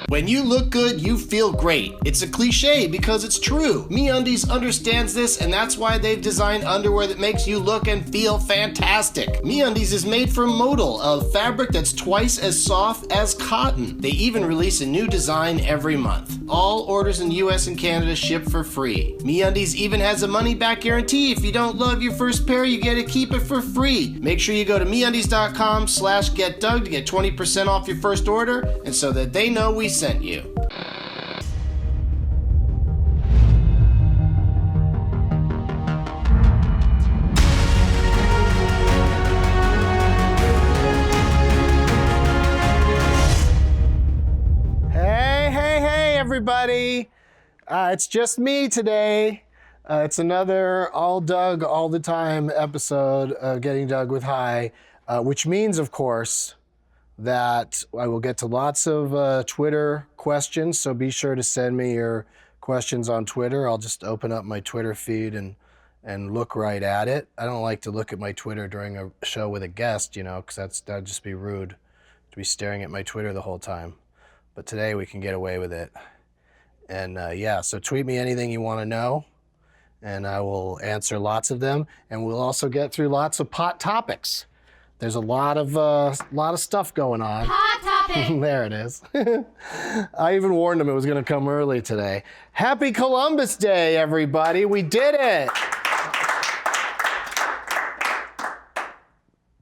When you look good, you feel great. It's a cliche because it's true. MeUndies understands this, and that's why they've designed underwear that makes you look and feel fantastic. MeUndies is made from modal, a fabric that's twice as soft as cotton. They even release a new design every month. All orders in the US and Canada ship for free. MeUndies even has a money-back guarantee. If you don't love your first pair, you get to keep it for free. Make sure you go to MeUndies.com/GetDug to get 20% off your first order, and so that they know we sent you. Hey, everybody. It's just me today. It's another all Doug all the time episode of Getting Doug with High, which means, of course, that I will get to lots of Twitter questions, so be sure to send me your questions on Twitter. I'll just open up my Twitter feed and look right at it. I don't like to look at my Twitter during a show with a guest, because that'd just be rude to be staring at my Twitter the whole time. But today we can get away with it. And so tweet me anything you want to know, and I will answer lots of them, and we'll also get through lots of pot topics. There's a lot of stuff going on. Hot topic! There it is. I even warned him it was going to come early today. Happy Columbus Day, everybody. We did it.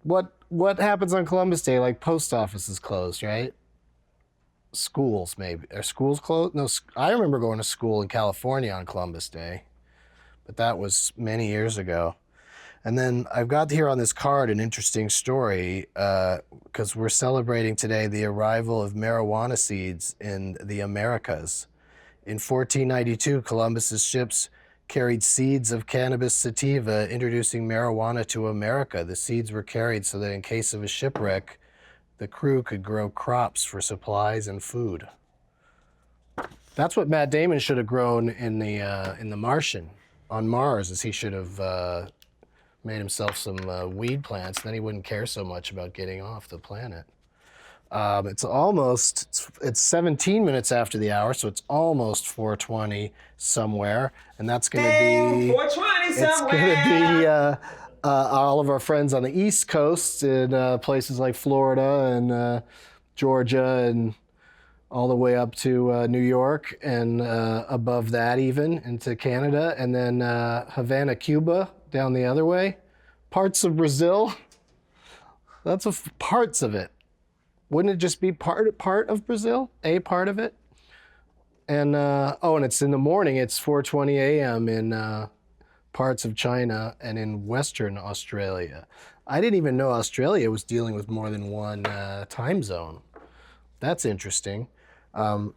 What happens on Columbus Day? Like, post office is closed, right? Schools, maybe. Are schools closed? No, I remember going to school in California on Columbus Day, but that was many years ago. And then I've got here on this card an interesting story because we're celebrating today the arrival of marijuana seeds in the Americas. In 1492, Columbus's ships carried seeds of cannabis sativa, introducing marijuana to America. The seeds were carried so that in case of a shipwreck, the crew could grow crops for supplies and food. That's what Matt Damon should have grown in the Martian, on Mars, is he should have made himself some weed plants, then he wouldn't care so much about getting off the planet. It's 17 minutes after the hour, so it's almost 4:20 somewhere, and that's going to be 420 somewhere. It's going to be all of our friends on the East Coast in places like Florida and Georgia and all the way up to New York and above that even into Canada, and then Havana, Cuba, down the other way. Parts of Brazil. That's parts of it. Wouldn't it just be part of Brazil? A part of it? And and it's in the morning. It's 4:20 a.m. in parts of China and in Western Australia. I didn't even know Australia was dealing with more than one time zone. That's interesting. Let's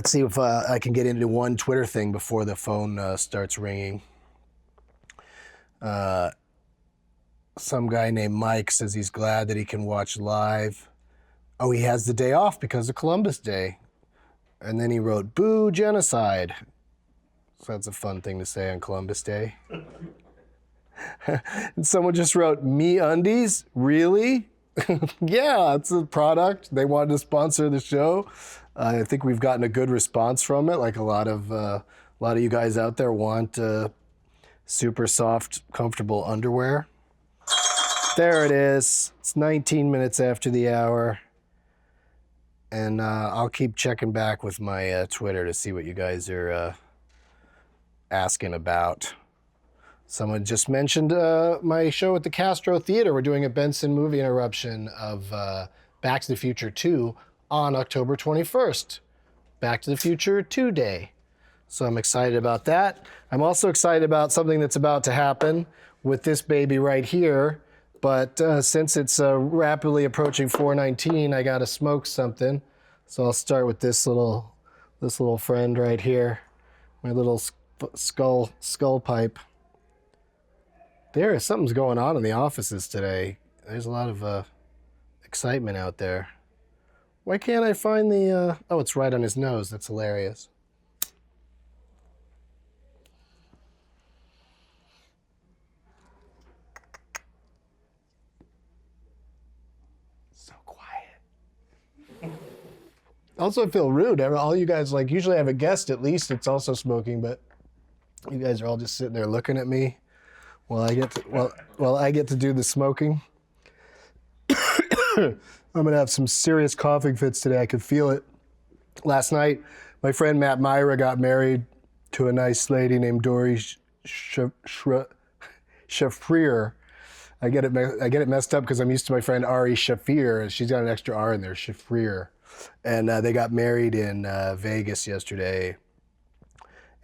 see if I can get into one Twitter thing before the phone starts ringing. Some guy named Mike says he's glad that he can watch live. Oh, he has the day off because of Columbus Day. And then he wrote, "Boo genocide." So that's a fun thing to say on Columbus Day. And someone just wrote, "MeUndies? Really?" Yeah, it's a product. They wanted to sponsor the show. I think we've gotten a good response from it. Like a lot of you guys out there want super soft, comfortable underwear. There it is. It's 19 minutes after the hour. And I'll keep checking back with my Twitter to see what you guys are asking about. Someone just mentioned my show at the Castro Theater. We're doing a Benson movie interruption of Back to the Future 2 on October 21st. Back to the Future 2 Day. So I'm excited about that. I'm also excited about something that's about to happen with this baby right here. But since it's rapidly approaching 4:19, I gotta smoke something. So I'll start with this little friend right here, my little skull pipe. Something's going on in the offices today. There's a lot of excitement out there. Why can't I find the? Oh, it's right on his nose. That's hilarious. Also, I feel rude. All you guys, like, usually I have a guest at least that's also smoking, but you guys are all just sitting there looking at me while I get to do the smoking. I'm gonna have some serious coughing fits today. I could feel it. Last night, my friend Matt Myra got married to a nice lady named Dory Shafrir. I get it messed up because I'm used to my friend Ari Shafir, and she's got an extra R in there, Shafrir. And they got married in Vegas yesterday.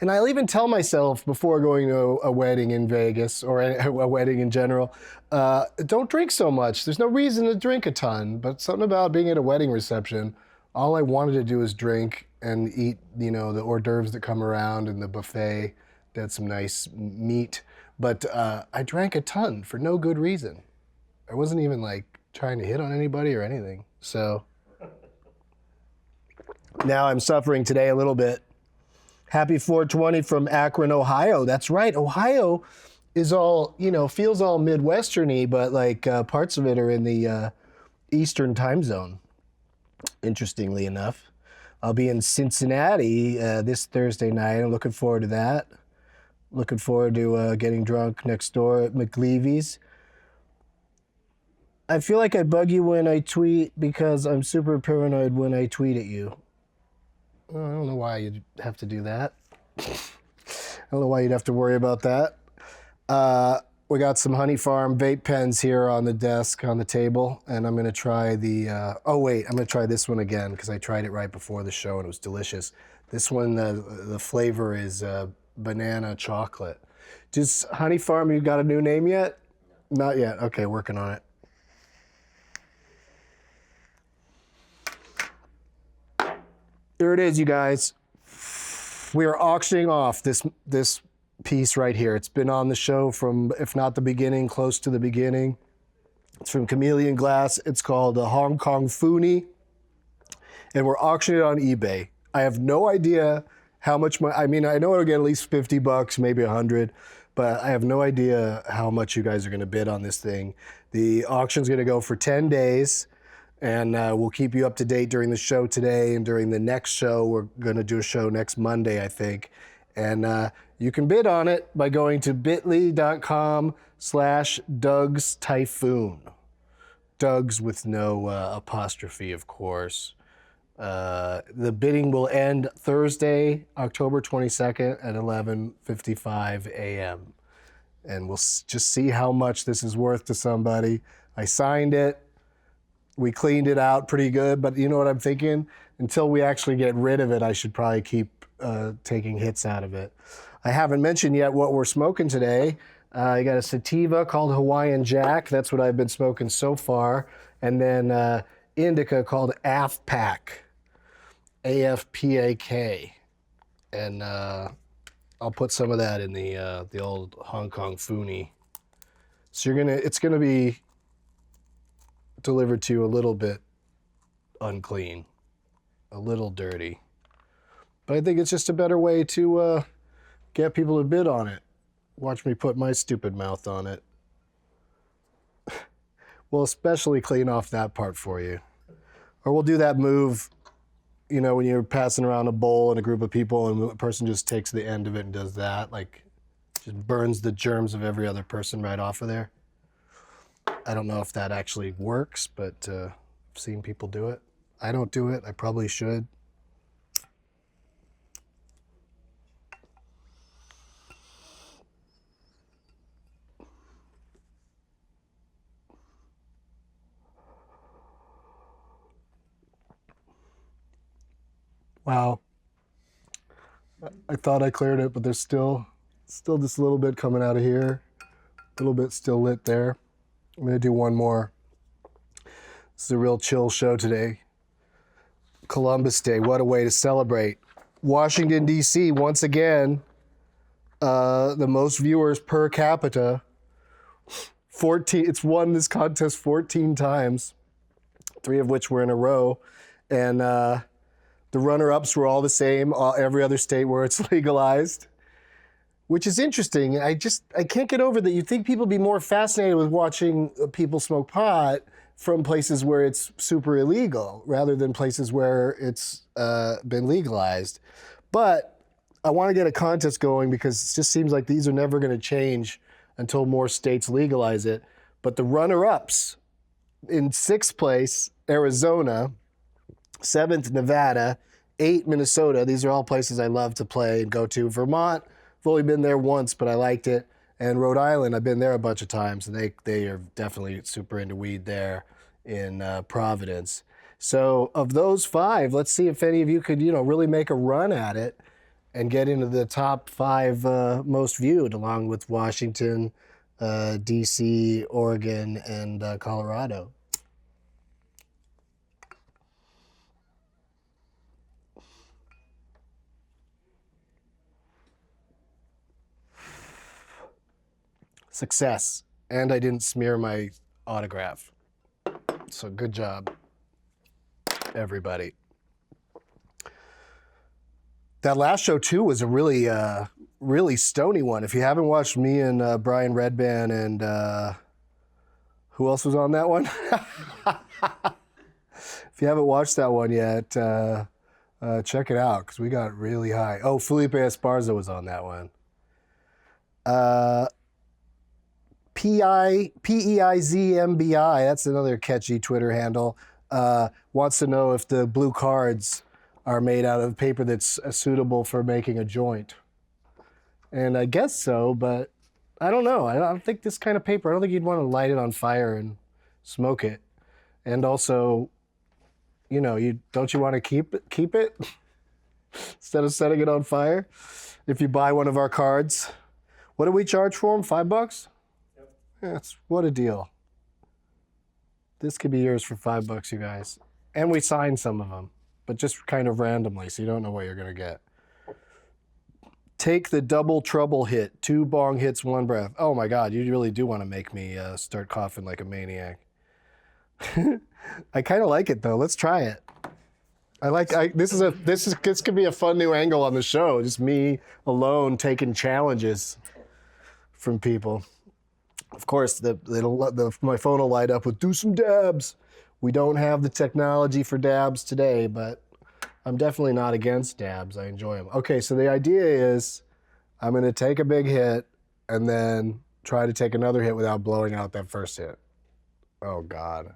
And I'll even tell myself before going to a wedding in Vegas or a wedding in general, don't drink so much. There's no reason to drink a ton, but something about being at a wedding reception, all I wanted to do is drink and eat, the hors d'oeuvres that come around and the buffet. They had some nice meat, but I drank a ton for no good reason. I wasn't even like trying to hit on anybody or anything. So now I'm suffering today a little bit. Happy 420 from Akron, Ohio. That's right. Ohio is all, feels all Midwestern-y, but like parts of it are in the Eastern time zone, interestingly enough. I'll be in Cincinnati this Thursday night. I'm looking forward to that. Looking forward to getting drunk next door at McLeavy's. I feel like I bug you when I tweet because I'm super paranoid when I tweet at you. I don't know why you'd have to do that. I don't know why you'd have to worry about that. We got some Honey Farm vape pens here on the desk, on the table, and I'm going to try I'm going to try this one again because I tried it right before the show and it was delicious. This one, the flavor is banana chocolate. Just Honey Farm, you got a new name yet? Not yet. Okay, working on it. Here it is, you guys. We are auctioning off this piece right here. It's been on the show from, if not the beginning, close to the beginning. It's from Chameleon Glass. It's called the Hong Kong Foonie, and we're auctioning it on eBay. I have no idea how much I know it'll get at least $50, maybe 100, but I have no idea how much you guys are going to bid on this thing. The auction's going to go for 10 days. And we'll keep you up to date during the show today and during the next show. We're going to do a show next Monday, I think. And you can bid on it by going to bit.ly.com/Doug's Typhoon. Doug's with no apostrophe, of course. The bidding will end Thursday, October 22nd at 11:55 a.m. And we'll just see how much this is worth to somebody. I signed it. We cleaned it out pretty good, but you know what I'm thinking? Until we actually get rid of it, I should probably keep taking hits out of it. I haven't mentioned yet what we're smoking today. I got a sativa called Hawaiian Jack. That's what I've been smoking so far. And then indica called AFPAK, AFPAK. And I'll put some of that in the old Hong Kong Foonie. So it's gonna be delivered to you a little bit unclean, a little dirty. But I think it's just a better way to get people to bid on it. Watch me put my stupid mouth on it. We'll especially clean off that part for you. Or we'll do that move, when you're passing around a bowl in a group of people and a person just takes the end of it and does that, like just burns the germs of every other person right off of there. I don't know if that actually works, but I've seen people do it. I don't do it. I probably should. Wow. I thought I cleared it, but there's still just a little bit coming out of here. A little bit still lit there. I'm going to do one more. This is a real chill show today. Columbus Day, what a way to celebrate. Washington, D.C., once again, the most viewers per capita. 14. It's won this contest 14 times, 3 of which were in a row. And the runner-ups were all the same, every other state where it's legalized. Which is interesting. I can't get over that. You'd think people would be more fascinated with watching people smoke pot from places where it's super illegal rather than places where it's been legalized. But I want to get a contest going because it just seems like these are never going to change until more states legalize it. But the runner-ups, in 6th place, Arizona, 7th, Nevada, 8, Minnesota. These are all places I love to play and go to. Vermont, I've only been there once, but I liked it. And Rhode Island, I've been there a bunch of times, and they are definitely super into weed there in Providence. So of those 5, let's see if any of you could, really make a run at it and get into the top 5 most viewed, along with Washington, D.C., Oregon, and Colorado. Success. And I didn't smear my autograph. So good job, everybody. That last show, too, was a really, really stony one. If you haven't watched me and Brian Redband and who else was on that one? If you haven't watched that one yet, check it out because we got really high. Oh, Felipe Esparza was on that one. PEIZMBI, that's another catchy Twitter handle, wants to know if the blue cards are made out of paper that's suitable for making a joint. And I guess so, but I don't know. I don't think this kind of paper, I don't think you'd want to light it on fire and smoke it. And also, don't you want to keep it instead of setting it on fire? If you buy one of our cards, what do we charge for them? $5? Yes, what a deal. This could be yours for $5, you guys. And we signed some of them, but just kind of randomly, so you don't know what you're going to get. Take the double trouble hit. 2 bong hits, 1 breath. Oh my God, you really do want to make me start coughing like a maniac. I kind of like it though. Let's try it. This could be a fun new angle on the show. Just me alone taking challenges from people. Of course, my phone will light up with do some dabs. We don't have the technology for dabs today, but I'm definitely not against dabs. I enjoy them. Okay, so the idea is I'm going to take a big hit and then try to take another hit without blowing out that first hit. Oh, God.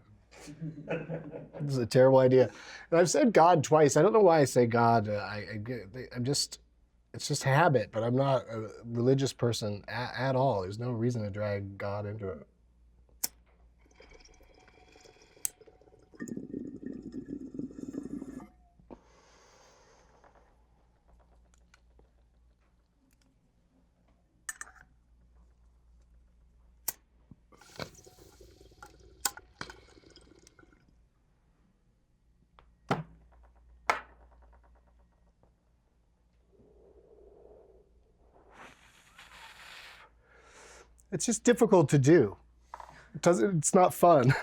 This is a terrible idea. And I've said God twice. I don't know why I say God. It's just habit, but I'm not a religious person at all. There's no reason to drag God into it. It's just difficult to do. It's not fun.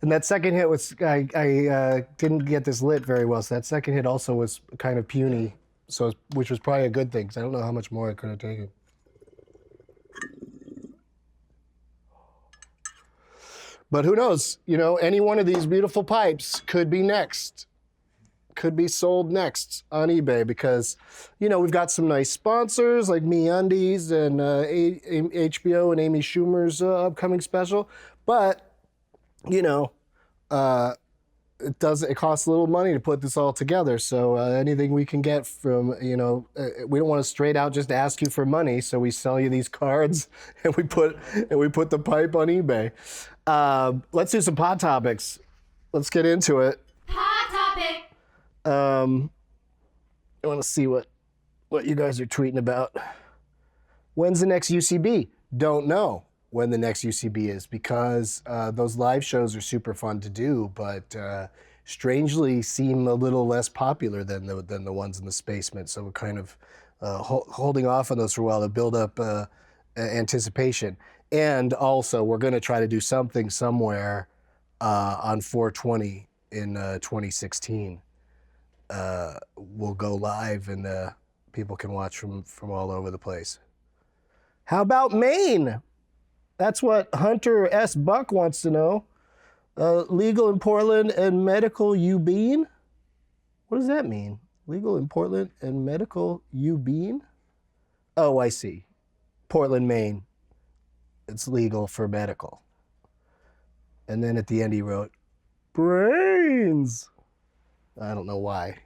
And that second hit was, I didn't get this lit very well, so that second hit also was kind of puny, which was probably a good thing, because I don't know how much more I could have taken. But who knows? Any one of these beautiful pipes could be next. Could be sold next on eBay because, we've got some nice sponsors like MeUndies and HBO and Amy Schumer's upcoming special. But, it costs a little money to put this all together. So anything we can get from, we don't want to straight out just ask you for money. So we sell you these cards and we put the pipe on eBay. Let's do some pod topics. Let's get into it. Pod topic. I want to see what you guys are tweeting about. When's the next UCB? Don't know when the next UCB is because those live shows are super fun to do, but strangely seem a little less popular than the ones in the Spacement. So we're kind of holding off on those for a while to build up anticipation. And also, we're going to try to do something somewhere on 420 in 2016. We'll go live and people can watch from all over the place. How about Maine? That's what Hunter S. Buck wants to know. Legal in Portland and medical you bean? What does that mean? Legal in Portland and medical you bean? Oh, I see. Portland, Maine. It's legal for medical. And then at the end he wrote, brains. I don't know why,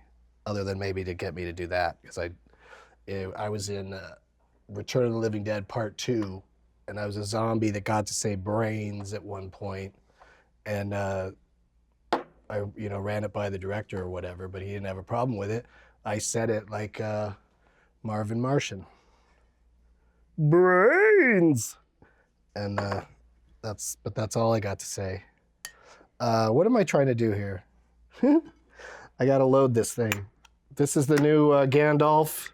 other than maybe to get me to do that, because I was in Return of the Living Dead Part 2, and I was a zombie that got to say brains at one point, and I ran it by the director or whatever, but he didn't have a problem with it. I said it like Marvin Martian. Brains! And that's all I got to say. What am I trying to do here? I gotta load this thing. This is the new Gandalf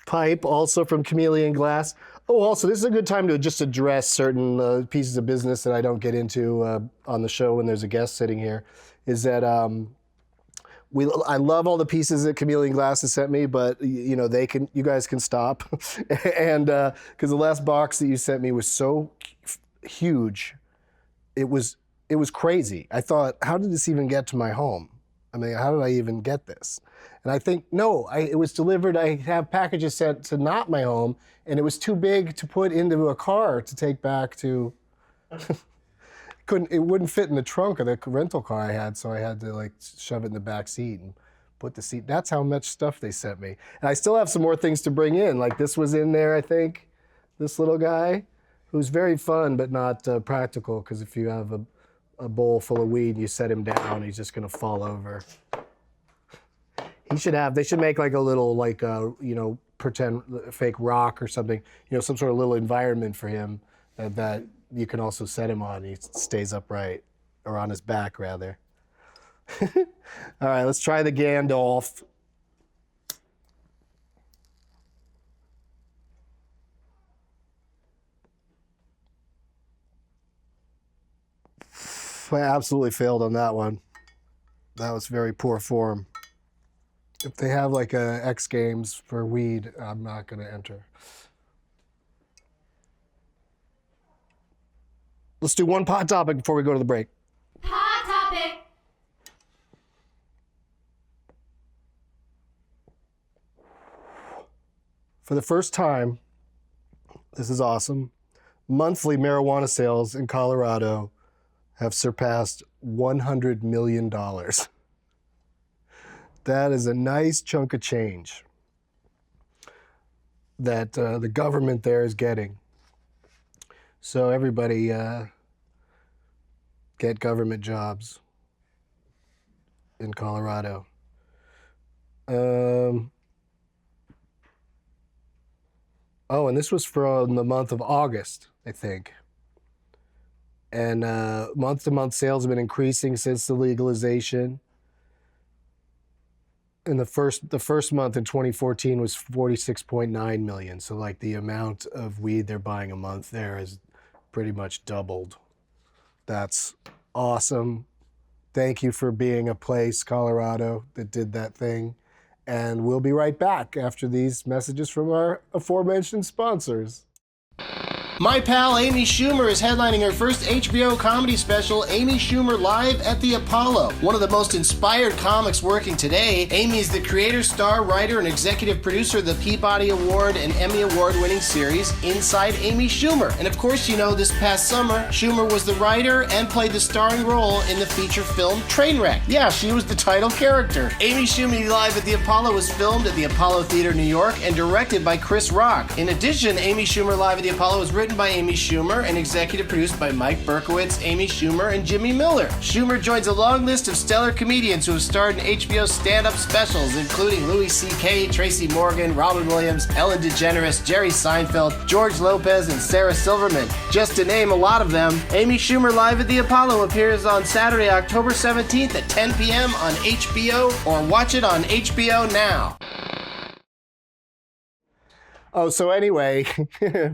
pipe, also from Chameleon Glass. Oh, also, this is a good time to just address certain pieces of business that I don't get into on the show when there's a guest sitting here. Is that I love all the pieces that Chameleon Glass has sent me, but you guys can stop, and because the last box that you sent me was so huge, it was crazy. I thought, how did this even get to my home? I mean, how did I even get this? And I think, no, it was delivered. I have packages sent to not my home, and it was too big to put into a car to take back to. It wouldn't fit in the trunk of the rental car I had, so I had to shove it in the back seat and put the seat. That's how much stuff they sent me. And I still have some more things to bring in. Like this was in there, I think. This little guy, who's very fun but not practical, because if you have a bowl full of weed and you set him down, he's just gonna fall over. They should make like a little pretend fake rock or something, some sort of little environment for him that you can also set him on. He stays upright, or on his back rather. All right, let's try the Gandalf. I absolutely failed on that one. That was very poor form. If they have like a X Games for weed, I'm not going to enter. Let's do one pot topic before we go to the break. Hot topic. For the first time, this is awesome, monthly marijuana sales in Colorado have surpassed $100 million. That is a nice chunk of change that the government there is getting. So everybody get government jobs in Colorado. And this was from the month of August, I think. And month-to-month sales have been increasing since the legalization. And the first month in 2014 was 46.9 million. So like the amount of weed they're buying a month there is pretty much doubled. That's awesome. Thank you for being a place, Colorado, that did that thing. And we'll be right back after these messages from our aforementioned sponsors. My pal Amy Schumer is headlining her first HBO comedy special, Amy Schumer Live at the Apollo. One of the most inspired comics working today, Amy is the creator, star, writer, and executive producer of the Peabody Award and Emmy Award-winning series Inside Amy Schumer. And of course, this past summer, Schumer was the writer and played the starring role in the feature film Trainwreck. Yeah, she was the title character. Amy Schumer Live at the Apollo was filmed at the Apollo Theater, New York, and directed by Chris Rock. In addition, Amy Schumer Live at the Apollo was written by Amy Schumer and executive produced by Mike Berkowitz, Amy Schumer, and Jimmy Miller. Schumer joins a long list of stellar comedians who have starred in HBO stand-up specials, including Louis C.K., Tracy Morgan, Robin Williams, Ellen DeGeneres, Jerry Seinfeld, George Lopez, and Sarah Silverman. Just to name a lot of them, Amy Schumer Live at the Apollo appears on Saturday, October 17th at 10 p.m. on HBO, or watch it on HBO Now. Oh, so anyway,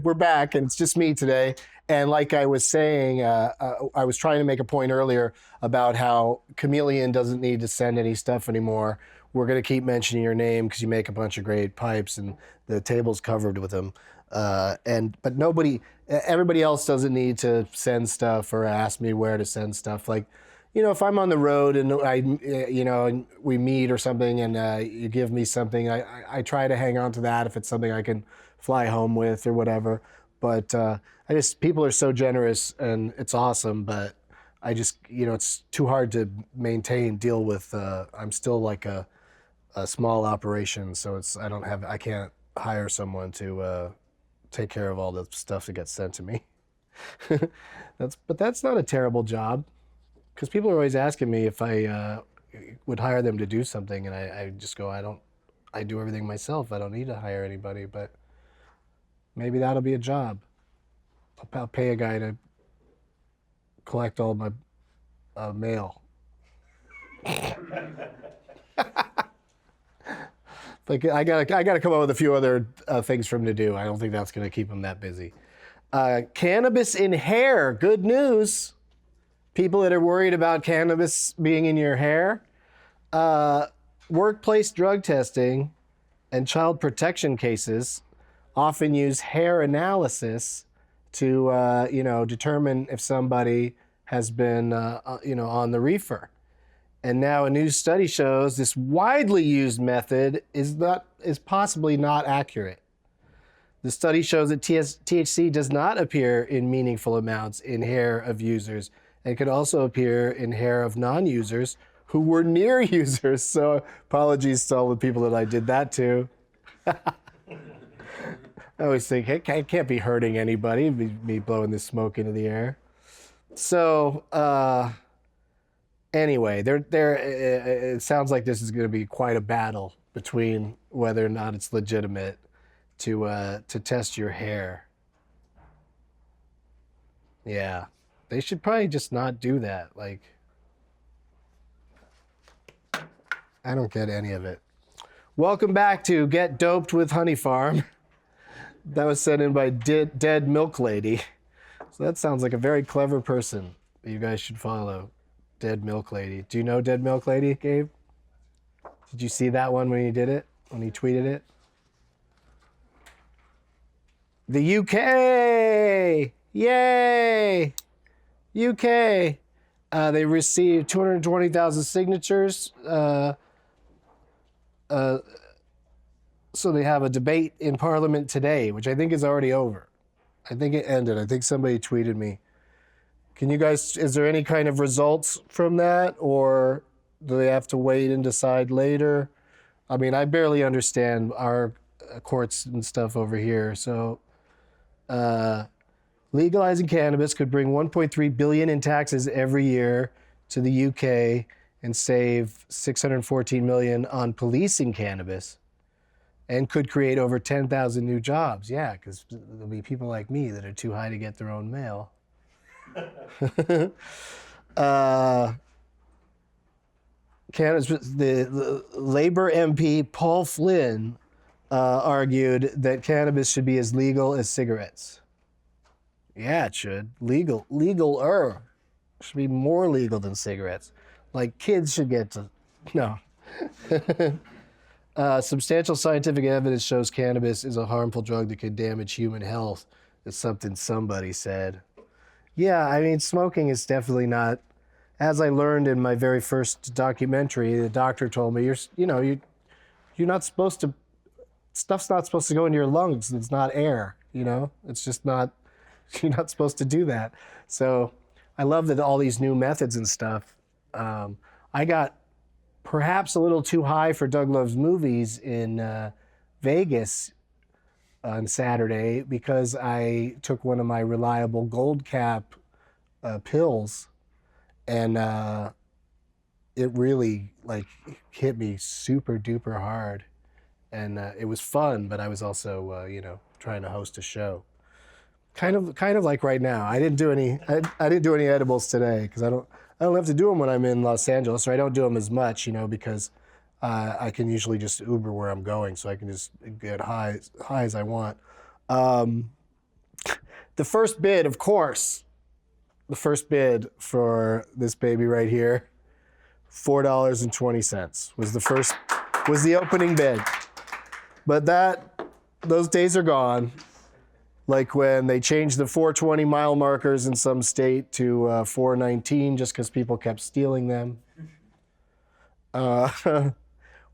we're back, and it's just me today. And like I was saying, I was trying to make a point earlier about how Chameleon doesn't need to send any stuff anymore. We're going to keep mentioning your name because you make a bunch of great pipes, and the table's covered with them. But nobody, everybody else doesn't need to send stuff or ask me where to send stuff. Like, if I'm on the road and and we meet or something and you give me something, I try to hang on to that if it's something I can fly home with or whatever. But people are so generous and it's awesome, but I just, it's too hard to deal with. I'm still like a small operation, so I can't hire someone to take care of all the stuff that gets sent to me. But that's not a terrible job, because people are always asking me if I would hire them to do something, and I just go, I do everything myself. I don't need to hire anybody, but maybe that'll be a job. I'll pay a guy to collect all my mail. Like I gotta come up with a few other things for him to do. I don't think that's gonna keep him that busy. Cannabis in hair. Good news. People that are worried about cannabis being in your hair. Workplace drug testing and child protection cases often use hair analysis to determine if somebody has been on the reefer. And now a new study shows this widely used method is possibly not accurate. The study shows that THC does not appear in meaningful amounts in hair of users and can also appear in hair of non-users who were near users. So apologies to all the people that I did that to. I always think, hey, it can't be hurting anybody, me blowing this smoke into the air. So, anyway, it sounds like this is going to be quite a battle between whether or not it's legitimate to test your hair. Yeah, they should probably just not do that. Like, I don't get any of it. Welcome back to Get Doped with Honey Farm. That was sent in by Dead Milk Lady. So that sounds like a very clever person that you guys should follow. Dead Milk Lady. Do you know Dead Milk Lady, Gabe? Did you see that one when he did it? When he tweeted it? The UK! Yay! UK! They received 220,000 signatures. So they have a debate in Parliament today, which I think is already over. I think it ended. I think somebody tweeted me. Is there any kind of results from that, or do they have to wait and decide later? I mean, I barely understand our courts and stuff over here. So, legalizing cannabis could bring 1.3 billion in taxes every year to the UK and save 614 million on policing cannabis, and could create over 10,000 new jobs. Yeah, because there'll be people like me that are too high to get their own mail. The Labour MP Paul Flynn argued that cannabis should be as legal as cigarettes. Yeah, it should. Legaler. Should be more legal than cigarettes. Like kids should get to. No. Substantial scientific evidence shows cannabis is a harmful drug that could damage human health. Is something somebody said. Yeah, I mean, smoking is definitely not. As I learned in my very first documentary, the doctor told me, you're not supposed to. Stuff's not supposed to go into your lungs. It's not air. It's just not. You're not supposed to do that. So, I love that all these new methods and stuff. I got perhaps a little too high for Doug Loves Movies in Vegas on Saturday because I took one of my reliable gold cap pills, and it really hit me super duper hard, and it was fun. But I was also trying to host a show, kind of like right now. I didn't do any edibles today because I don't have to do them when I'm in Los Angeles, or I don't do them as much, because I can usually just Uber where I'm going, so I can just get high as I want. The first bid, of course, for this baby right here, $4.20 was the opening bid. But those days are gone. Like when they changed the 420 mile markers in some state to 419 just because people kept stealing them.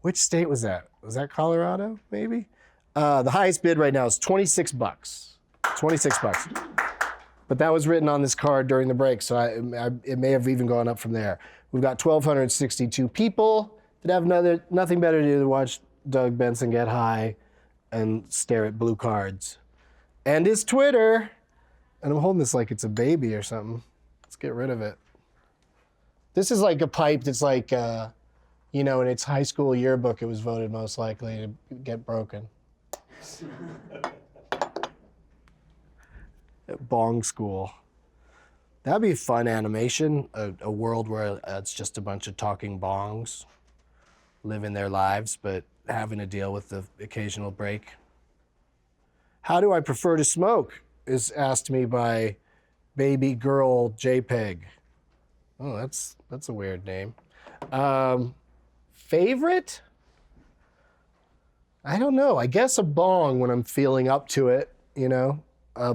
Which state was that? Was that Colorado, maybe? The highest bid right now is $26. $26. But that was written on this card during the break, so it may have even gone up from there. We've got 1,262 people that have nothing better to do than watch Doug Benson get high and stare at blue cards. And his Twitter. And I'm holding this like it's a baby or something. Let's get rid of it. This is like a pipe that's like, in its high school yearbook, it was voted most likely to get broken. At Bong School. That'd be a fun animation, a world where it's just a bunch of talking bongs living their lives, but having to deal with the occasional break. How do I prefer to smoke is asked me by Baby Girl JPEG. Oh, that's a weird name. Favorite? I don't know. I guess a bong when I'm feeling up to it,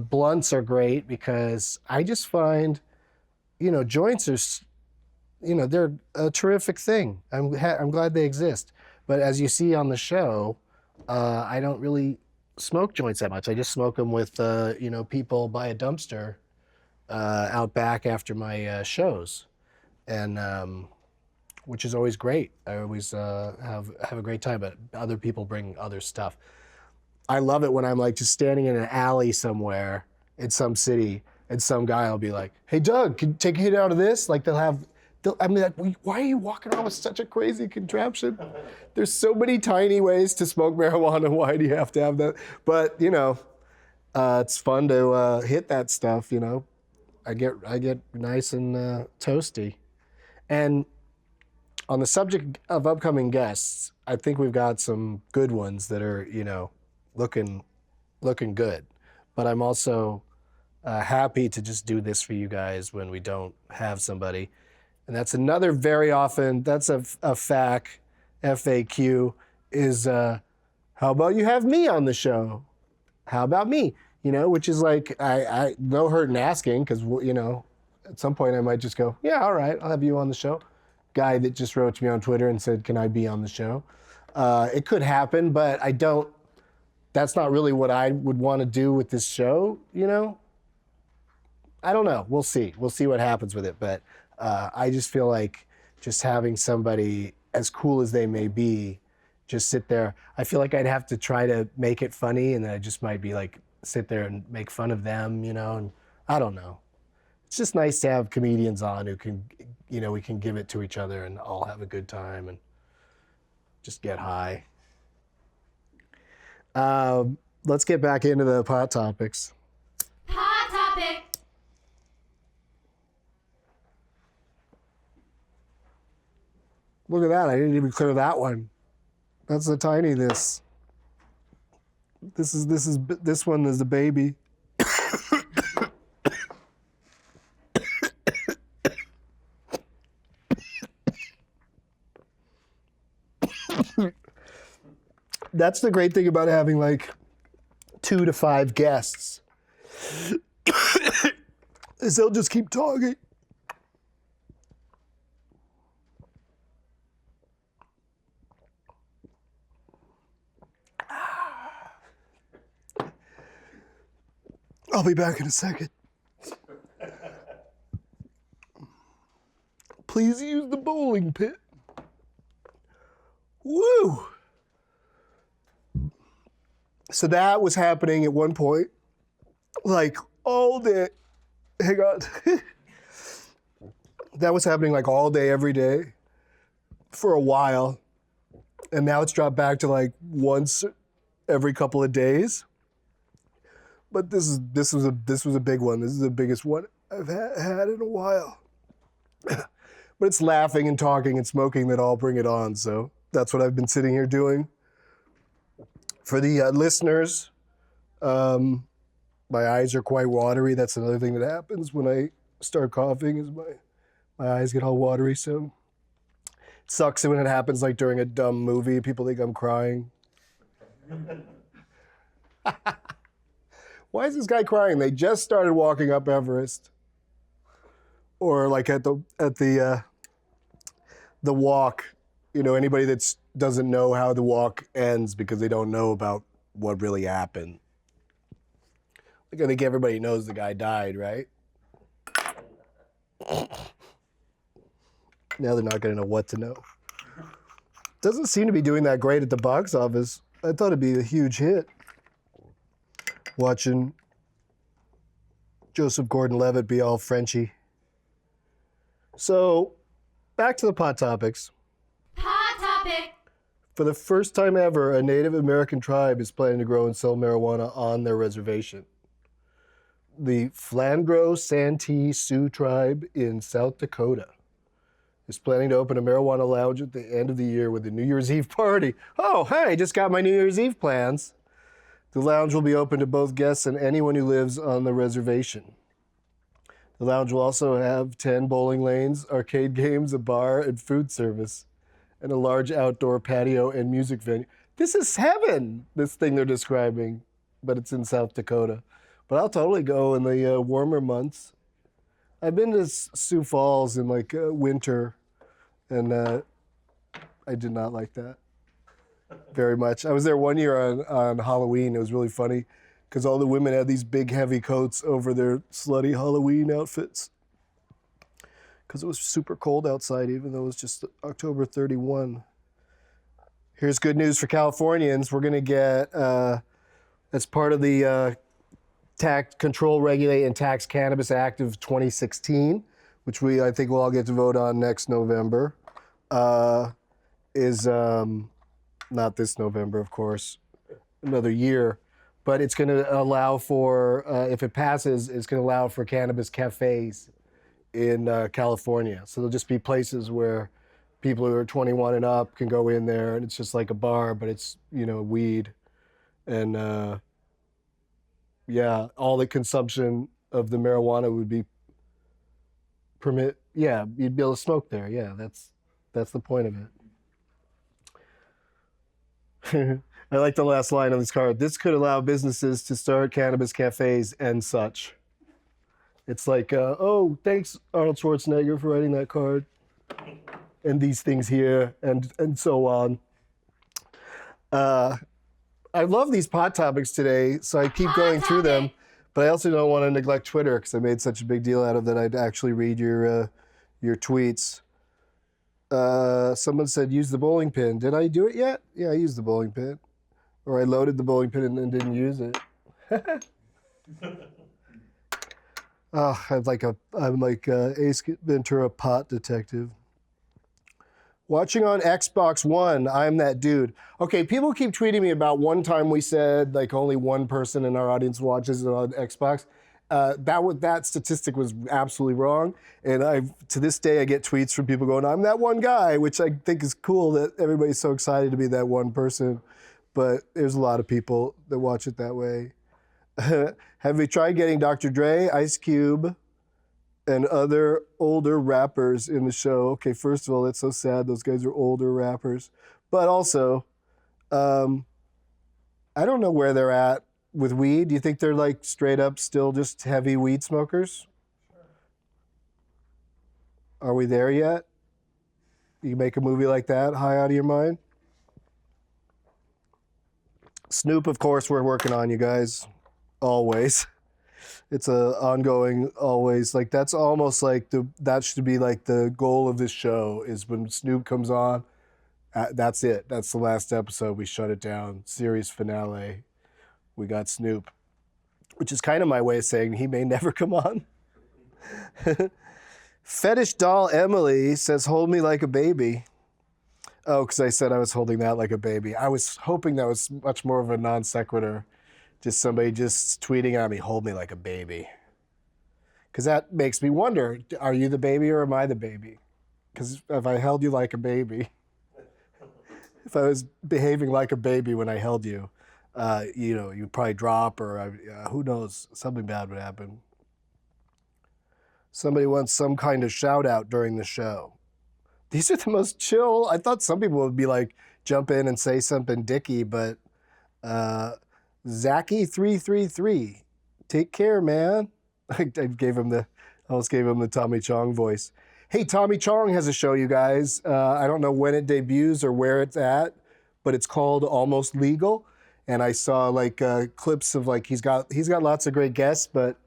Blunts are great because I just find, joints are, they're a terrific thing. I'm glad they exist. But as you see on the show, I don't really smoke joints that much. I just smoke them with, people by a dumpster out back after my shows. And which is always great. I always have a great time, but other people bring other stuff. I love it when I'm like just standing in an alley somewhere in some city and some guy will be like, hey Doug, can you take a hit out of this? Like why are you walking around with such a crazy contraption? There's so many tiny ways to smoke marijuana. Why do you have to have that? But it's fun to hit that stuff, I get nice and toasty. And on the subject of upcoming guests, I think we've got some good ones that are, looking good. But I'm also happy to just do this for you guys when we don't have somebody. And that's another very often, that's a FAQ, is how about you have me on the show? How about me? Which is like, I no hurt in asking because, at some point I might just go, yeah, all right, I'll have you on the show. Guy that just wrote to me on Twitter and said, can I be on the show? It could happen, but that's not really what I would want to do with this show, I don't know. We'll see. We'll see what happens with it. But I just feel like just having somebody as cool as they may be, just sit there. I feel like I'd have to try to make it funny and then I just might be like, sit there and make fun of them, and I don't know. It's just nice to have comedians on who can, we can give it to each other and all have a good time and just get high. Let's get back into the pot topics. Hot topic. Look at that. I didn't even clear that one. That's the tinyness. This one is the baby. That's the great thing about having like 2 to 5 guests. Is they'll just keep talking. I'll be back in a second. Please use the bowling pit. Woo! So that was happening at one point, like all day. Hang on. That was happening like all day, every day for a while. And now it's dropped back to like once every couple of days. But this was a big one. This is the biggest one I've had in a while. But it's laughing and talking and smoking that all bring it on. So that's what I've been sitting here doing. For the listeners, my eyes are quite watery. That's another thing that happens when I start coughing is my eyes get all watery. So it sucks when it happens like during a dumb movie. People think I'm crying. Why is this guy crying? They just started walking up Everest. Or like at the walk, anybody that doesn't know how the walk ends because they don't know about what really happened. Like, I think everybody knows the guy died, right? Now they're not going to know what to know. Doesn't seem to be doing that great at the box office. I thought it'd be a huge hit. Watching Joseph Gordon-Levitt be all Frenchy. So, back to the pot topics. Hot topic. For the first time ever, a Native American tribe is planning to grow and sell marijuana on their reservation. The Flandreau Santee Sioux tribe in South Dakota is planning to open a marijuana lounge at the end of the year with a New Year's Eve party. Oh, hey, just got my New Year's Eve plans. The lounge will be open to both guests and anyone who lives on the reservation. The lounge will also have 10 bowling lanes, arcade games, a bar, and food service, and a large outdoor patio and music venue. This is heaven, this thing they're describing, but it's in South Dakota. But I'll totally go in the warmer months. I've been to Sioux Falls in winter, and I did not like that very much. I was there one year on Halloween. It was really funny because all the women had these big heavy coats over their slutty Halloween outfits because it was super cold outside, even though it was just October 31. Here's good news for Californians. We're going to get, as part of the Tax Control, Regulate, and Tax Cannabis Act of 2016, which I think we'll all get to vote on next November, is not this November, of course, another year, but it's going to allow for, if it passes, it's going to allow for cannabis cafes in California. So there'll just be places where people who are 21 and up can go in there, and it's just like a bar, but it's, weed. And yeah, all the consumption of the marijuana would be yeah, you'd be able to smoke there. Yeah, that's the point of it. I like the last line on this card. This could allow businesses to start cannabis cafes and such. It's like, oh, thanks, Arnold Schwarzenegger, for writing that card. And these things here, and so on. I love these pot topics today, so I keep going through them. But I also don't want to neglect Twitter because I made such a big deal out of that. I'd actually read your tweets. Someone said, use the bowling pin. Did I do it yet? Yeah, I used the bowling pin. Or I loaded the bowling pin and then didn't use it. Oh, I'm like Ace Ventura pot detective. Watching on Xbox One, I'm that dude. Okay, people keep tweeting me about one time we said only one person in our audience watches it on Xbox. That statistic was absolutely wrong. And to this day, I get tweets from people going, I'm that one guy, which I think is cool that everybody's so excited to be that one person. But there's a lot of people that watch it that way. Have you tried getting Dr. Dre, Ice Cube, and other older rappers in the show? Okay, first of all, that's so sad. Those guys are older rappers. But also, I don't know where they're at with weed. Do you think they're straight up still just heavy weed smokers? Are we there yet? You make a movie like that, high out of your mind? Snoop, of course, we're working on, you guys. Always. It's a ongoing, always, that's almost that should be the goal of this show is when Snoop comes on, that's it. That's the last episode. We shut it down. Series finale. We got Snoop, which is kind of my way of saying he may never come on. Fetish doll Emily says, hold me like a baby. Oh, because I said I was holding that like a baby. I was hoping that was much more of a non sequitur. Just somebody just tweeting at me, hold me like a baby. Because that makes me wonder, are you the baby or am I the baby? Because if I held you like a baby, if I was behaving like a baby when I held you, you'd probably drop or who knows, something bad would happen. Somebody wants some kind of shout out during the show. These are the most chill. I thought some people would be jump in and say something dicky, but Zacky333 Take care, man. I almost gave him the Tommy Chong voice. Hey, Tommy Chong has a show, you guys. I don't know when it debuts or where it's at, but it's called Almost Legal. And I saw like clips of like he's got lots of great guests, but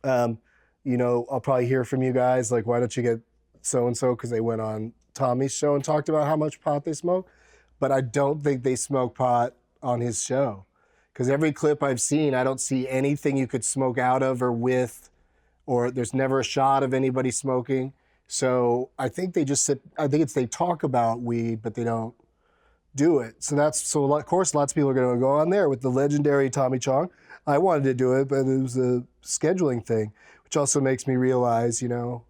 you know, I'll probably hear from you guys like, why don't you get so and so, because they went on Tommy's show and talked about how much pot they smoke. But I don't think they smoke pot on his show, because every clip I've seen, I don't see anything you could smoke out of or with, or there's never a shot of anybody smoking. So I think they just they talk about weed, but they don't do it. So of course lots of people are going to go on there with the legendary Tommy Chong. I wanted to do it, but it was a scheduling thing, which also makes me realize, you know,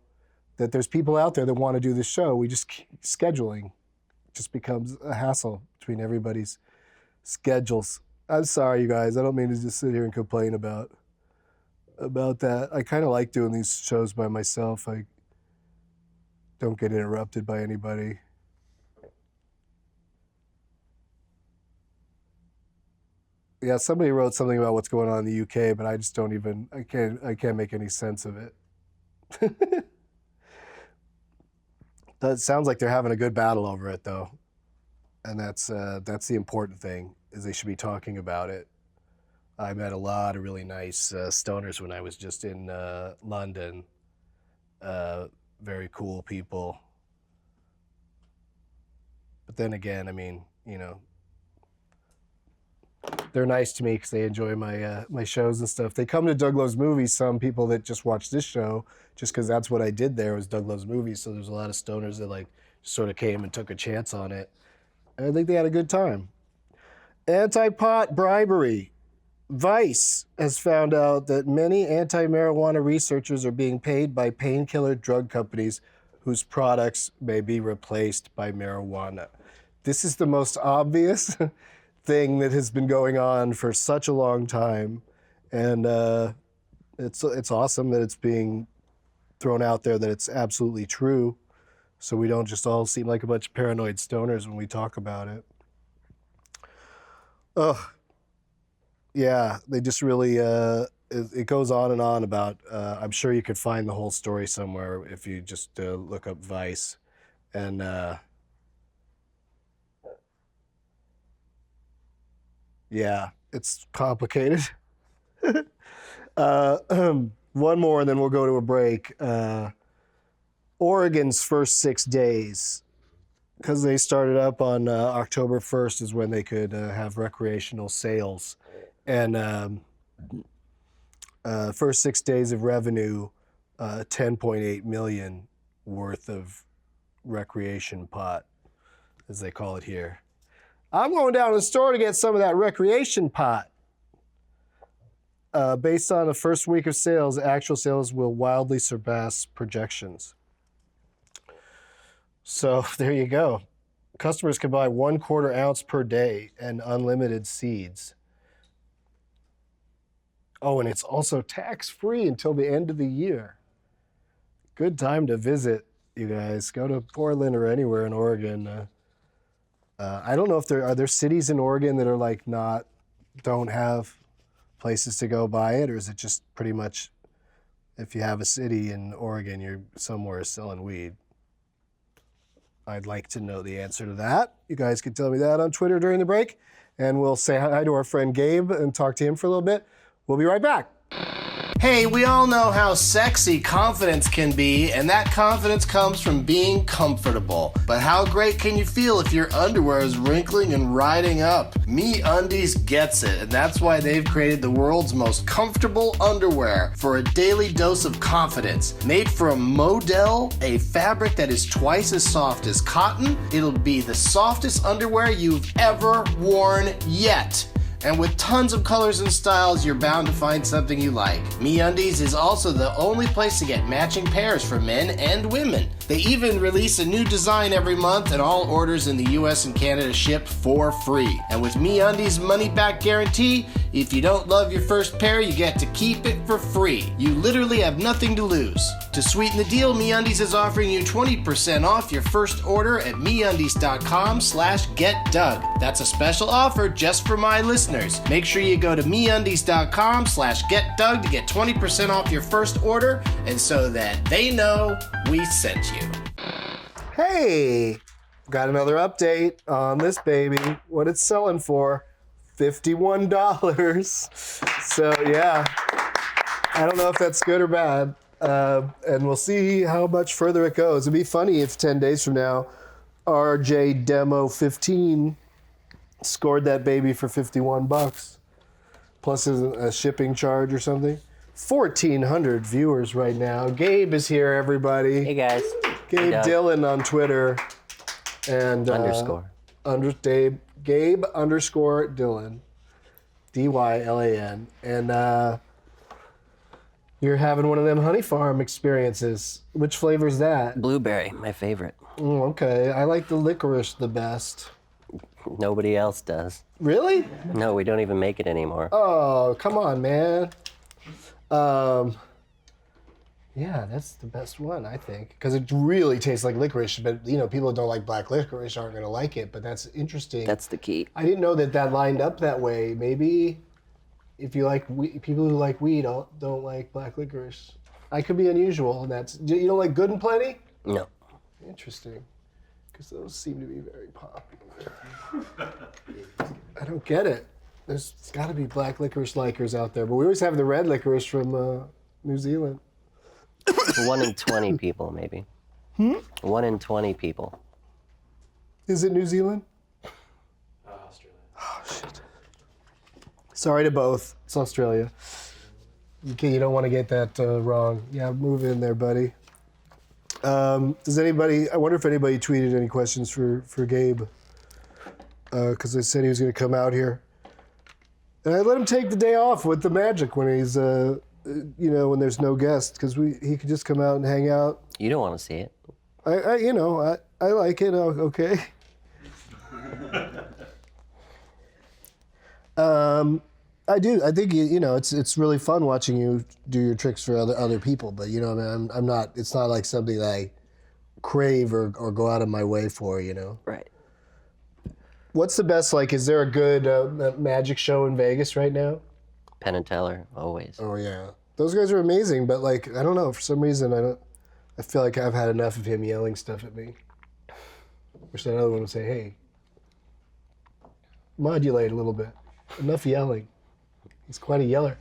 that there's people out there that want to do this show. Scheduling just becomes a hassle between everybody's schedules. I'm sorry, you guys. I don't mean to just sit here and complain about that. I kind of like doing these shows by myself. I don't get interrupted by anybody. Yeah, somebody wrote something about what's going on in the UK, but I just don't even, I can't make any sense of it. It sounds like they're having a good battle over it, though. And that's the important thing, is they should be talking about it. I met a lot of really nice stoners when I was just in London. Very cool people. But then again, I mean, you know, they're nice to me because they enjoy my shows and stuff. They come to Doug Love's Movies, some people that just watch this show, just because that's what I did there was Doug Love's Movies. So there's a lot of stoners that like sort of came and took a chance on it. And I think they had a good time. Anti-pot bribery. Vice has found out that many anti-marijuana researchers are being paid by painkiller drug companies whose products may be replaced by marijuana. This is the most obvious thing that has been going on for such a long time. And it's awesome that it's being thrown out there that it's absolutely true, so we don't just all seem like a bunch of paranoid stoners when we talk about it. Yeah, they just really, it goes on and on about, I'm sure you could find the whole story somewhere if you just look up Vice. And yeah, it's complicated. One more and then we'll go to a break. Oregon's first 6 days, because they started up on October 1st is when they could have recreational sales. And first 6 days of revenue, 10.8 million worth of recreation pot, as they call it here. I'm going down to the store to get some of that recreation pot. Based on the first week of sales, actual sales will wildly surpass projections. So there you go. Customers can buy 1/4 ounce per day and unlimited seeds. Oh, and it's also tax-free until the end of the year. Good time to visit, you guys. Go to Portland or anywhere in Oregon. I don't know if are there cities in Oregon that are like don't have places to go buy it, or is it just pretty much if you have a city in Oregon, you're somewhere selling weed? I'd like to know the answer to that. You guys can tell me that on Twitter during the break, and we'll say hi to our friend Gabe and talk to him for a little bit. We'll be right back. Hey, we all know how sexy confidence can be, and that confidence comes from being comfortable. But how great can you feel if your underwear is wrinkling and riding up? MeUndies gets it, and that's why they've created the world's most comfortable underwear for a daily dose of confidence. Made from Modell, a fabric that is twice as soft as cotton, it'll be the softest underwear you've ever worn yet. And with tons of colors and styles, you're bound to find something you like. MeUndies is also the only place to get matching pairs for men and women. They even release a new design every month, and all orders in the US and Canada ship for free. And with MeUndies money-back guarantee, if you don't love your first pair, you get to keep it for free. You literally have nothing to lose. To sweeten the deal, MeUndies is offering you 20% off your first order at MeUndies.com/GetDug. That's a special offer just for my listeners. Make sure you go to MeUndies.com/GetDug to get 20% off your first order, and so that they know we sent you. Hey, got another update on this baby. What it's selling for, $51. So yeah, I don't know if that's good or bad. And we'll see how much further it goes. It'd be funny if 10 days from now, RJ Demo 15 scored that baby for $51, plus a shipping charge or something. 1,400 viewers right now. Gabe is here, everybody. Hey guys. Gabe Dillon on Twitter. And Gabe underscore Dillon. Dylan. And you're having one of them honey farm experiences. Which flavor's that? Blueberry, my favorite. Okay. I like the licorice the best. Nobody else does. Really? No, we don't even make it anymore. Oh, come on, man. Yeah, that's the best one, I think. Because it really tastes like licorice, but, people who don't like black licorice aren't going to like it, but that's interesting. That's the key. I didn't know that lined up that way. Maybe if you like people who like weed don't like black licorice. I could be unusual. You don't like Good and Plenty? No. Interesting. Because those seem to be very popular. I don't get it. There's got to be black licorice likers out there, but we always have the red licorice from New Zealand. 1 in 20 people, maybe. 1 in 20 people. Is it New Zealand? Australia. Oh, shit. Sorry to both. It's Australia. You don't want to get that wrong. Yeah, move in there, buddy. I wonder if anybody tweeted any questions for Gabe. Because they said he was going to come out here. And I let him take the day off with the magic when he's, when there's no guest, because he could just come out and hang out. You don't want to see it. I like it. Okay. I do. I think it's really fun watching you do your tricks for other people. But I'm not. It's not like something that I crave or go out of my way for. Right. What's the best? Is there a good magic show in Vegas right now? Penn and Teller, always. Oh yeah, those guys are amazing. But I don't know. For some reason, I feel like I've had enough of him yelling stuff at me. Wish that other one would say, "Hey, modulate a little bit. Enough yelling." He's quite a yeller.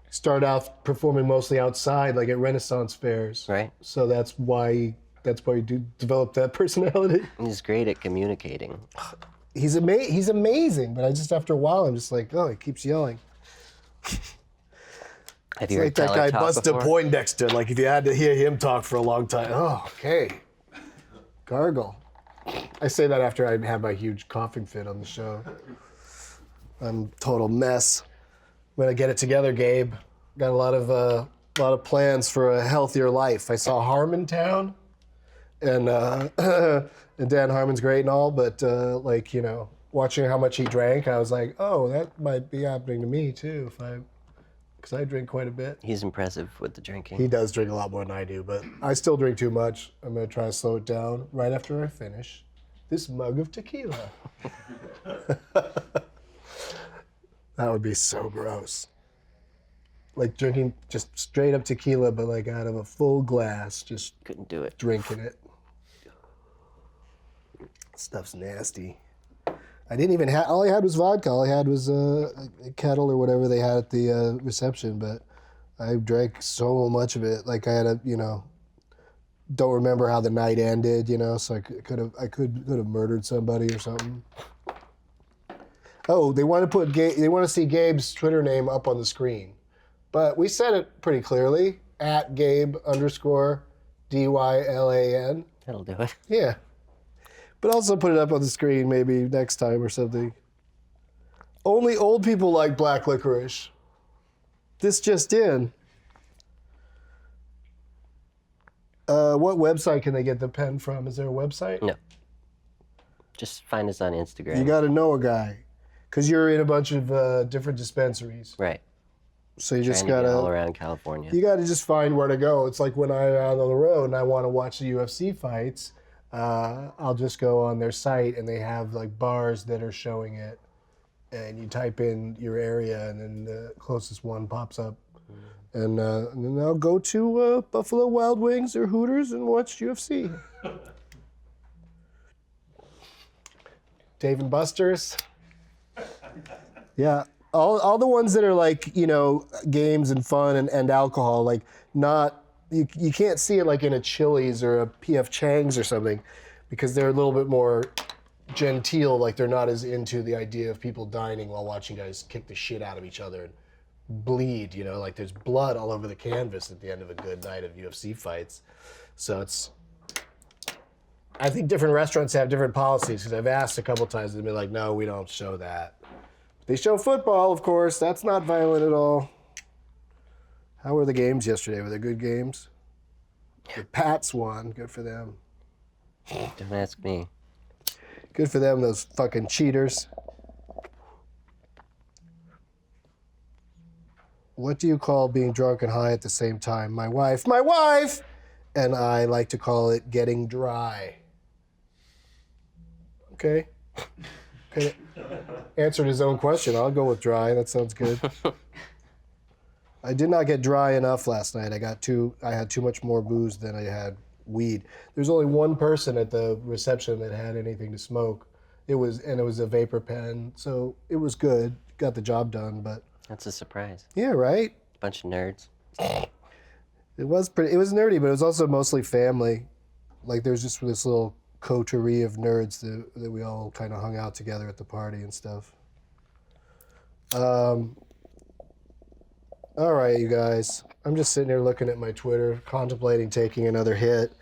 Started out performing mostly outside, like at Renaissance fairs. Right. So that's why you develop that personality. He's great at communicating. He's amazing, but after a while, I'm just like, oh, he keeps yelling. Have you heard that Teller guy talk Buster before? Poindexter. If you had to hear him talk for a long time, oh, okay. Gargle. I say that after I have my huge coughing fit on the show. I'm a total mess. I'm gonna get it together, Gabe. Got a lot of plans for a healthier life. I saw Harmontown, and and Dan Harmon's great and all, but watching how much he drank, I was like, oh, that might be happening to me too because I drink quite a bit. He's impressive with the drinking. He does drink a lot more than I do, but I still drink too much. I'm gonna try to slow it down right after I finish this mug of tequila. That would be so gross. Drinking just straight up tequila, but out of a full glass, just Couldn't do it. drinking it. Stuff's nasty. I didn't even have, all I had was vodka. All I had was a kettle or whatever they had at the reception, but I drank so much of it. I had don't remember how the night ended, so I could have murdered somebody or something. Oh, they want to see Gabe's Twitter name up on the screen. But we said it pretty clearly, @Gabe_DYLAN. That'll do it. Yeah. But also put it up on the screen maybe next time or something. Only old people like black licorice. This just in. What website can they get the pen from? Is there a website? No. Just find us on Instagram. You got to know a guy, because you're in a bunch of different dispensaries. Right. So you just Trying to got get all to. around California. You got to just find where to go. It's like when I'm out on the road and I want to watch the UFC fights, I'll just go on their site and they have like bars that are showing it, and you type in your area and then the closest one pops up. And then I'll go to Buffalo Wild Wings or Hooters and watch UFC. Dave and Buster's. Yeah. All the ones that are like, games and fun and alcohol, like not, you can't see it like in a Chili's or a P.F. Chang's or something, because they're a little bit more genteel, like they're not as into the idea of people dining while watching guys kick the shit out of each other and bleed, like there's blood all over the canvas at the end of a good night of UFC fights. So I think different restaurants have different policies, because I've asked a couple times and they've been like, no, we don't show that. They show football, of course. That's not violent at all. How were the games yesterday? Were they good games? The Pats won. Good for them. Don't ask me. Good for them, those fucking cheaters. What do you call being drunk and high at the same time? My wife, and I like to call it getting dry. Okay. Answered his own question. I'll go with dry. That sounds good. I did not get dry enough last night. I had too much more booze than I had weed. There's only one person at the reception that had anything to smoke. It was a vapor pen, so it was good. Got the job done, but That's a surprise. yeah, right? Bunch of nerds. It was nerdy, but it was also mostly family. Like there's just this little coterie of nerds that we all kind of hung out together at the party and stuff. All right, you guys. I'm just sitting here looking at my Twitter, contemplating taking another hit.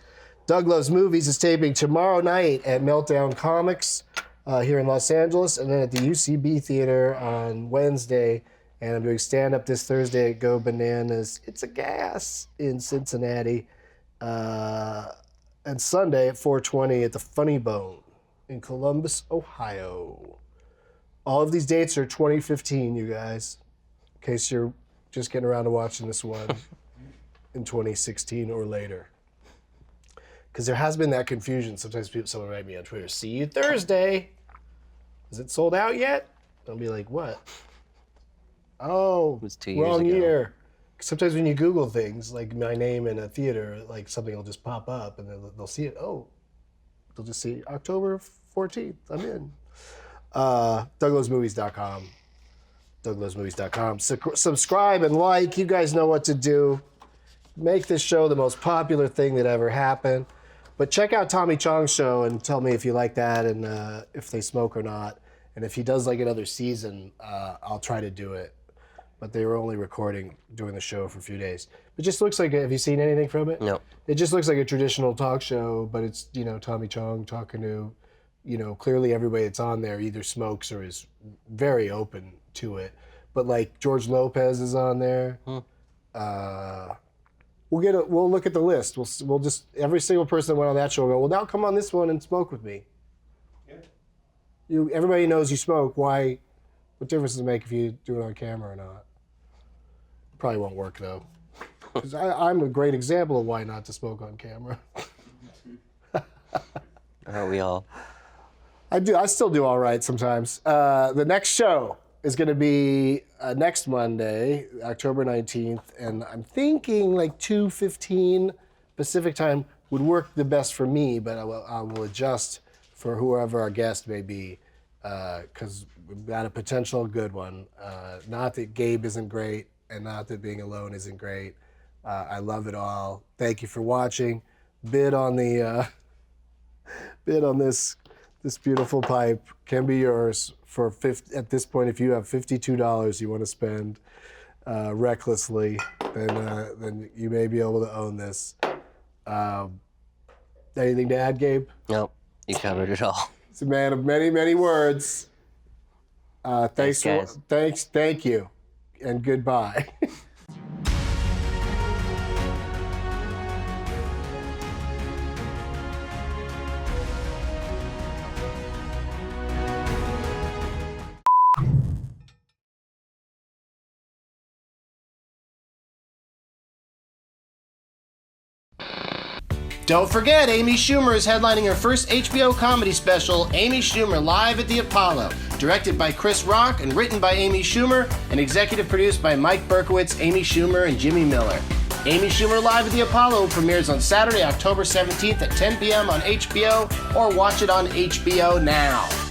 Doug Loves Movies is taping tomorrow night at Meltdown Comics here in Los Angeles, and then at the UCB Theater on Wednesday. And I'm doing stand-up this Thursday at Go Bananas. It's a Gas in Cincinnati. And Sunday at 4:20 at the Funny Bone in Columbus, Ohio. All of these dates are 2015, you guys, in case you're just getting around to watching this one in 2016 or later. Because there has been that confusion. Sometimes someone write me on Twitter, see you Thursday. Is it sold out yet? I'll be like, what? Oh, It was 2 years wrong ago. year. Sometimes when you Google things, like my name in a theater, like something will just pop up and then they'll see it. Oh, they'll just see October 14th. I'm in. DougLovesMovies.com. DougLovesMovies.com. Subscribe and like. You guys know what to do. Make this show the most popular thing that ever happened. But check out Tommy Chong's show and tell me if you like that and if they smoke or not. And if he does like another season, I'll try to do it. But they were only doing the show for a few days. It just looks like, have you seen anything from it? No. It just looks like a traditional talk show, but it's, Tommy Chong talking to, clearly everybody that's on there either smokes or is very open to it. But like George Lopez is on there. We'll look at the list. We'll just, every single person that went on that show will go, well, now come on this one and smoke with me. Yeah. Everybody knows you smoke. Why? What difference does it make if you do it on camera or not? Probably won't work though. Because I'm a great example of why not to smoke on camera. Aren't we all? I still do all right sometimes. The next show is going to be next Monday, October 19th, and I'm thinking like 2:15 Pacific time would work the best for me, but I will adjust for whoever our guest may be, because we've got a potential good one. Not that Gabe isn't great, and not that being alone isn't great. I love it all. Thank you for watching. Bid on this beautiful pipe can be yours for at this point. If you have $52 you want to spend recklessly, then you may be able to own this. Anything to add, Gabe? Nope. You covered it all. He's a man of many, many words. Thanks, guys. Thank you, and goodbye. Don't forget, Amy Schumer is headlining her first HBO comedy special, Amy Schumer Live at the Apollo, directed by Chris Rock and written by Amy Schumer and executive produced by Mike Berkowitz, Amy Schumer, and Jimmy Miller. Amy Schumer Live at the Apollo premieres on Saturday, October 17th at 10 p.m. on HBO, or watch it on HBO Now.